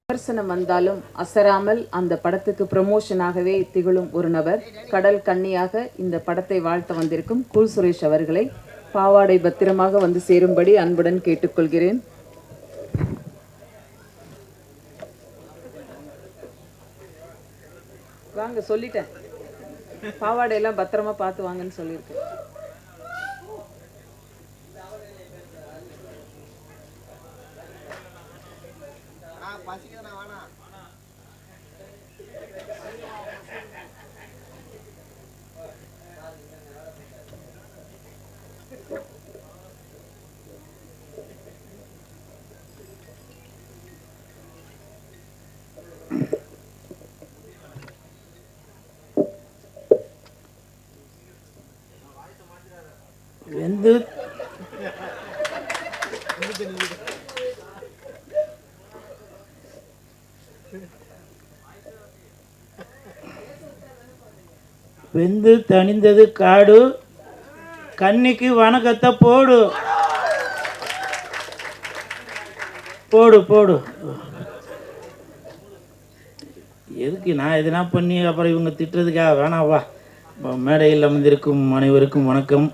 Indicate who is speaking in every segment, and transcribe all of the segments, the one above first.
Speaker 1: விமர்சனம் வந்தாலும் அசராமல் அந்த படத்துக்கு ப்ரமோஷனாகவே திகழும் ஒரு நபர், கடல் கன்னியாக இந்த படத்தை வாழ்த்த வந்திருக்கும் கூல் சுரேஷ் அவர்களை பாவாடை பத்திரமாக வந்து சேரும்படி அன்புடன் கேட்டுக்கொள்கிறேன். வாங்க, சொல்லிட்டேன், பாவாடையெல்லாம் பத்திரமா பார்த்து வாங்கன்னு சொல்லியிருக்கேன்.
Speaker 2: வெந்து வெந்து தணிந்தது காடு, கன்னிக்கு வணக்கத்தை போடு போடு போடு. எதுக்கு நான் எதுனா பண்ணி அப்புறம் இவங்க திட்டுறதுக்காக வேணாவா. மேடையில் அமர்ந்திருக்கும் அனைவருக்கும் வணக்கம்.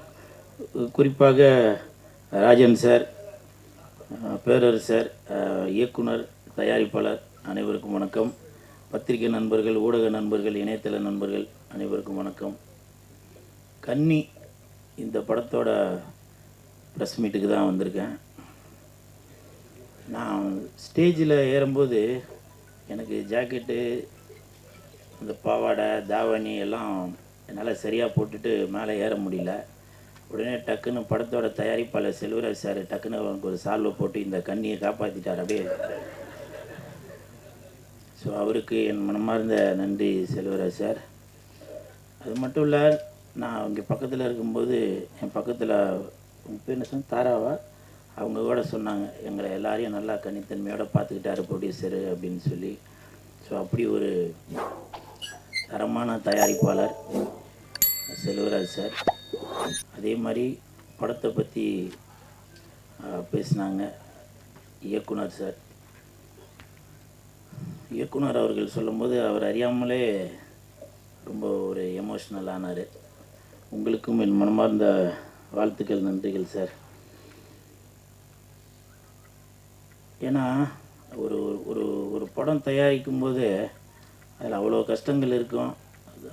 Speaker 2: குறிப்பாக ராஜன் சார், பேரரசர், இயக்குனர், தயாரிப்பாளர் அனைவருக்கும் வணக்கம். பத்திரிகை நண்பர்கள், ஊடக நண்பர்கள், இணையதள நண்பர்கள் அனைவருக்கும் வணக்கம். கன்னி இந்த படத்தோட ப்ரெஸ் மீட்டுக்கு தான் வந்திருக்கேன். நான் ஸ்டேஜில் ஏறும்போது எனக்கு ஜாக்கெட்டு, இந்த பாவாடை, தாவணி எல்லாம் என்னால் சரியாக போட்டுட்டு மேலே ஏற முடியல. உடனே டக்குன்னு படத்தோட தயாரிப்பாளர் செல்வராஜ் சார் டக்குன்னு அவனுக்கு ஒரு சால்வை போட்டு இந்த கண்ணியை காப்பாற்றிட்டார் அப்படியே. ஸோ அவருக்கு என் மனமார்ந்த நன்றி செல்வராஜ் சார். அது மட்டும் இல்லை, நான் இங்கே பக்கத்தில் இருக்கும்போது என் பக்கத்தில் உங்கள் பேர் என்ன சொன்ன, தாராவா, அவங்க கூட சொன்னாங்க எங்களை எல்லாரையும் நல்லா கன்னித்தன்மையோடு பார்த்துக்கிட்டாரு ப்ரொடியூசரு அப்படின்னு சொல்லி. ஸோ அப்படி ஒரு தரமான தயாரிப்பாளர் செல்வராஜ் சார். அதே மாதிரி படத்தை பற்றி பேசினாங்க இயக்குனர் சார். இயக்குனர் அவர்கள் சொல்லும்போது அவர் அறியாமலே ரொம்ப ஒரு எமோஷ்னல் ஆனார். உங்களுக்கும் என் மனமார்ந்த வாழ்த்துக்கள், நன்றிகள் சார். ஏன்னா ஒரு ஒரு ஒரு படம் தயாரிக்கும் போது அதில் அவ்வளோ கஷ்டங்கள் இருக்கும்.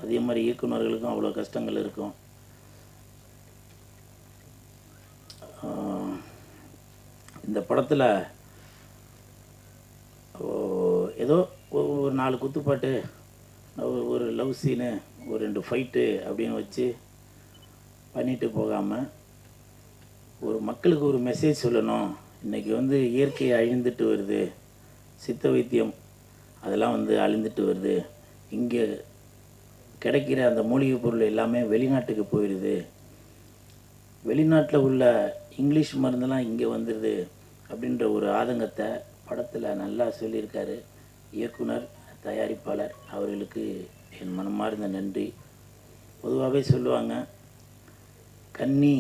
Speaker 2: அதே மாதிரி இயக்குநர்களுக்கும் அவ்வளோ கஷ்டங்கள் இருக்கும். இந்த படத்தில் ஏதோ ஒரு 4 குத்துப்பாட்டு, ஒரு லவ் சீனு, ஒரு 2 ஃபைட்டு அப்படின்னு வச்சு பண்ணிட்டு போகாமல் ஒரு மக்களுக்கு ஒரு மெசேஜ் சொல்லணும். இன்றைக்கி வந்து இயற்கை அழிந்துட்டு வருது, சித்த வைத்தியம் அதெல்லாம் வந்து அழிந்துட்டு வருது, இங்கே கிடைக்கிற அந்த மூலிகை பொருள் எல்லாமே வெளிநாட்டுக்கு போயிடுது, வெளிநாட்டில் உள்ள இங்கிலீஷ் மருந்தெல்லாம் இங்கே வந்துடுது அப்படின்ற ஒரு ஆதங்கத்தை படத்தில் நல்லா சொல்லியிருக்காரு இயக்குனர், தயாரிப்பாளர் அவர்களுக்கு என் மனமார்ந்த நன்றி. பொதுவாகவே சொல்லுவாங்க கன்னி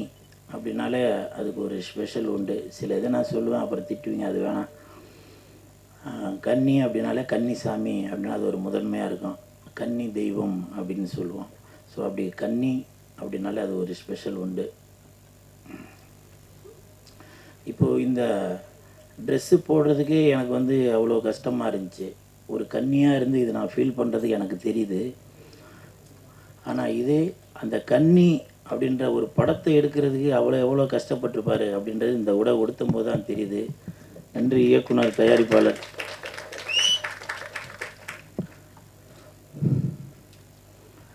Speaker 2: அப்படின்னாலே அதுக்கு ஒரு ஸ்பெஷல் உண்டு. சில இதை நான் சொல்லுவேன், அப்புறம் திட்டுவீங்க, அது வேணாம். கன்னி அப்படின்னாலே கன்னிசாமி அப்படின்னா அது ஒரு முதன்மையாக இருக்கும். கன்னி தெய்வம் அப்படின்னு சொல்லுவோம். ஸோ அப்படி கன்னி அப்படின்னாலே அது ஒரு ஸ்பெஷல் உண்டு. இப்போது இந்த ட்ரெஸ்ஸு போடுறதுக்கு எனக்கு வந்து அவ்வளோ கஷ்டமாக இருந்துச்சு. ஒரு கன்னியாக இருந்து இதை நான் ஃபீல் பண்ணுறதுக்கு எனக்கு தெரியுது. ஆனால் இதே அந்த கன்னி அப்படின்ற ஒரு படத்தை எடுக்கிறதுக்கு எவ்வளோ கஷ்டப்பட்டிருப்பார் அப்படின்றது இந்த உடை உடுத்தும் போது தான் தெரியுது. நன்றி இயக்குனர், தயாரிப்பாளர்.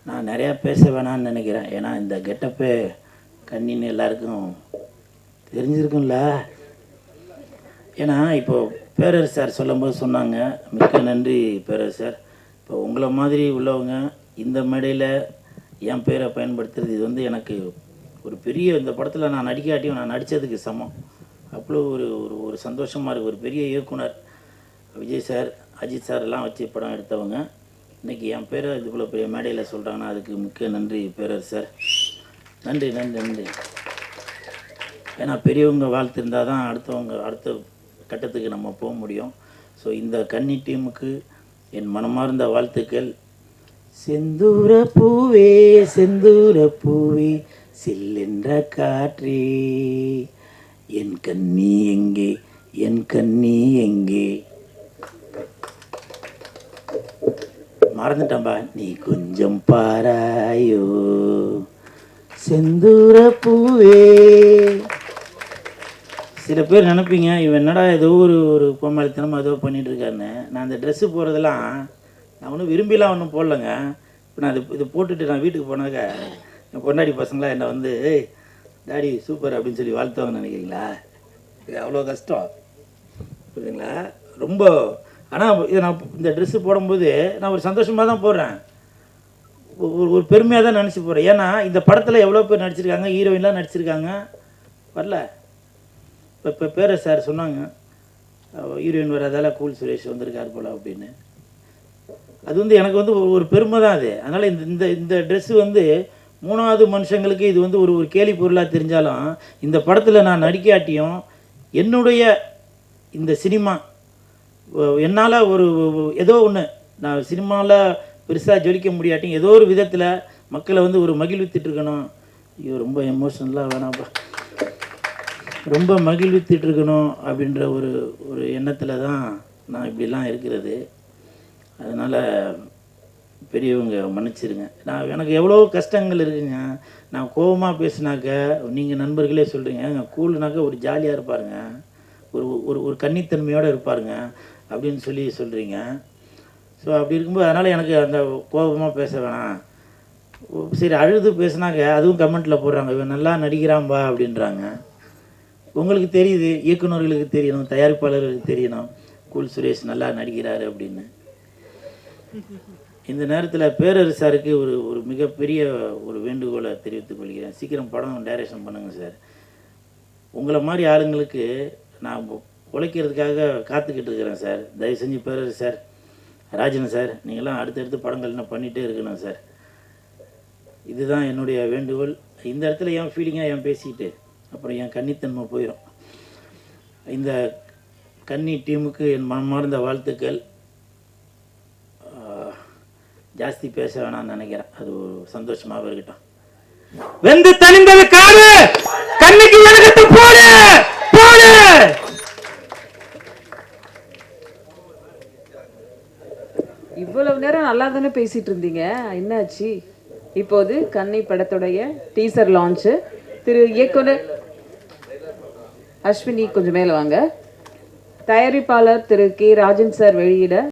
Speaker 2: நான் நிறையா பேச வேணான்னு நினைக்கிறேன். ஏன்னா இந்த கெட்டப்பே கண்ணின்னு எல்லாருக்கும் தெரிஞ்சிருக்கும்ல. ஏன்னா இப்போது பேரரசு சார் சொல்லும்போது சொன்னாங்க, மிக்க நன்றி பேரரசு சார். இப்போ உங்களை மாதிரி உள்ளவங்க இந்த மேடையில் என் பேரை பயன்படுத்துறது இது வந்து எனக்கு ஒரு பெரிய, இந்த படத்தில் நான் நடிக்காட்டியும் நான் நடித்ததுக்கு சமம். அவ்வளோ ஒரு ஒரு சந்தோஷமாக இருக்குது. ஒரு பெரிய இயக்குனர் விஜய் சார், அஜித் சார் எல்லாம் வச்சு படம் எடுத்தவங்க இன்றைக்கி என் பேரை இதுக்குள்ளே பெரிய மேடையில் சொல்கிறாங்கன்னா அதுக்கு மிக்க நன்றி பேரரசு சார். நன்றி நன்றி நன்றி. ஏன்னா பெரியவங்க வாழ்த்து இருந்தால் தான் அடுத்த கட்டத்துக்கு நம்ம போக முடியும். ஸோ இந்த கன்னி டீமுக்கு என் மனமார்ந்த வாழ்த்துக்கள். செந்தூர பூவே செந்தூர பூவே சில்லென்ற காற்றே என் கன்னி எங்கே என் கன்னி எங்கே. மறந்துட்டம்பா, நீ கொஞ்சம் பாராயோ செந்தூர பூவே. சில பேர் நினைப்பீங்க இவன் என்னடா ஏதோ ஒரு கோமாளித்தனமாக ஏதோ பண்ணிகிட்டு இருக்காருன்னு. நான் அந்த ட்ரெஸ்ஸு போகிறதெல்லாம் நான் ஒன்றும் விரும்பிலாம் ஒன்றும் போடலைங்க. இப்போ நான் இது போட்டுட்டு நான் வீட்டுக்கு போனாக்க என் பொண்டாடி பசங்களாம் என்னை வந்து டாடி சூப்பர் அப்படின்னு சொல்லி வாழ்த்துவாங்கன்னு நினைக்கிறீங்களா? இது அவ்வளோ கஷ்டம், புரியுதுங்களா? ரொம்ப. ஆனால் இதை நான் இந்த ட்ரெஸ்ஸு போடும்போது நான் ஒரு சந்தோஷமாக தான் போடுறேன், ஒரு பெருமையாக தான் நினச்சி போகிறேன். ஏன்னா இந்த படத்தில் எவ்வளோ பேர் நடிச்சிருக்காங்க, ஹீரோயின்லாம் நடிச்சிருக்காங்க, வரல. இப்போ பேர சார் சொன்னாங்க ஹீரோயின் வராதால கூல் சுரேஷ் வந்திருக்கார் போல் அப்படின்னு. அது வந்து எனக்கு வந்து ஒரு பெருமை தான் அது. அதனால் இந்த இந்த ட்ரெஸ்ஸு வந்து 3வது மனுஷங்களுக்கு இது வந்து ஒரு கேலி பொருளாக தெரிஞ்சாலும் இந்த படத்தில் நான் நடிக்காட்டியும் என்னுடைய இந்த சினிமா என்னால் ஏதோ ஒன்று நான் சினிமாவில் பெருசாக ஜொலிக்க முடியாட்டியும் ஏதோ ஒரு விதத்தில் மக்களை வந்து ஒரு மகிழ்வித்துட்டு இருக்கணும். ஐயோ ரொம்ப எமோஷனலாக வேணாம்ப்பா, ரொம்ப மகிழ்வித்துட்டு இருக்கணும் அப்படின்ற ஒரு எண்ணத்தில் தான் நான் இப்படிலாம் இருக்கிறது. அதனால் பெரியவங்க மன்னிச்சிருங்க. எனக்கு எவ்வளோ கஷ்டங்கள் இருக்குங்க. நான் கோபமாக பேசினாக்க நீங்கள் நண்பர்களே சொல்கிறீங்க கூல்னாக்க ஒரு ஜாலியாக இருப்பாருங்க, ஒரு கன்னித்தன்மையோடு இருப்பாருங்க அப்படின்னு சொல்கிறீங்க. ஸோ அப்படி இருக்கும்போது அதனால் எனக்கு அந்த கோபமாக பேச வேணாம். சரி அழுது பேசினாக்க அதுவும் கமெண்ட்டில் போடுறாங்க இவன் நல்லா நடிக்கிறான்பா அப்படின்றாங்க. உங்களுக்கு தெரியுது, இயக்குநர்களுக்கு தெரியணும், தயாரிப்பாளர்களுக்கு தெரியணும் கூல் சுரேஷ் நல்லா நடிக்கிறாரு அப்படின்னு. இந்த நேரத்தில் பேரரசு சாருக்கு ஒரு மிகப்பெரிய ஒரு வேண்டுகோளை தெரிவித்துக் கொள்கிறேன். சீக்கிரம் படம் டைரக்ஷன் பண்ணுங்கள் சார். உங்களை மாதிரி ஆளுங்களுக்கு நான் உழைக்கிறதுக்காக காத்துக்கிட்டு இருக்கிறேன் சார். தயவு செஞ்சு பேரரசு சார், ராஜன் சார், நீங்களாம் அடுத்தடுத்து படங்கள் என்ன பண்ணிகிட்டே இருக்கணும் சார். இதுதான் என்னுடைய வேண்டுகோள். இந்த இடத்துல ஏன் ஃபீலிங்காக ஏன் பேசிக்கிட்டு அப்புறம் என் கன்னித்தன்மை போயிடும். இந்த கன்னி டீமுக்கு என் மனமார்ந்த வாழ்த்துக்கள். ஜாஸ்தி பேச வேணாம்னு நினைக்கிறேன், அது ஒரு சந்தோஷமாக இருக்கட்டும். வெந்து தணிந்தது காடு, கண்ணிக்கு எடுத்து போடு போடு.
Speaker 1: இவ்வளவு நேரம் நல்லா தானே பேசிட்டு இருந்தீங்க, என்னாச்சு? இப்போது கன்னி படத்துடைய டீசர் லான்ச்சு. திரு இயக்குனர் அஸ்வினி கொஞ்சம் மேலே வாங்க. தயாரிப்பாளர் திரு கே ராஜன் சார் வெளியிட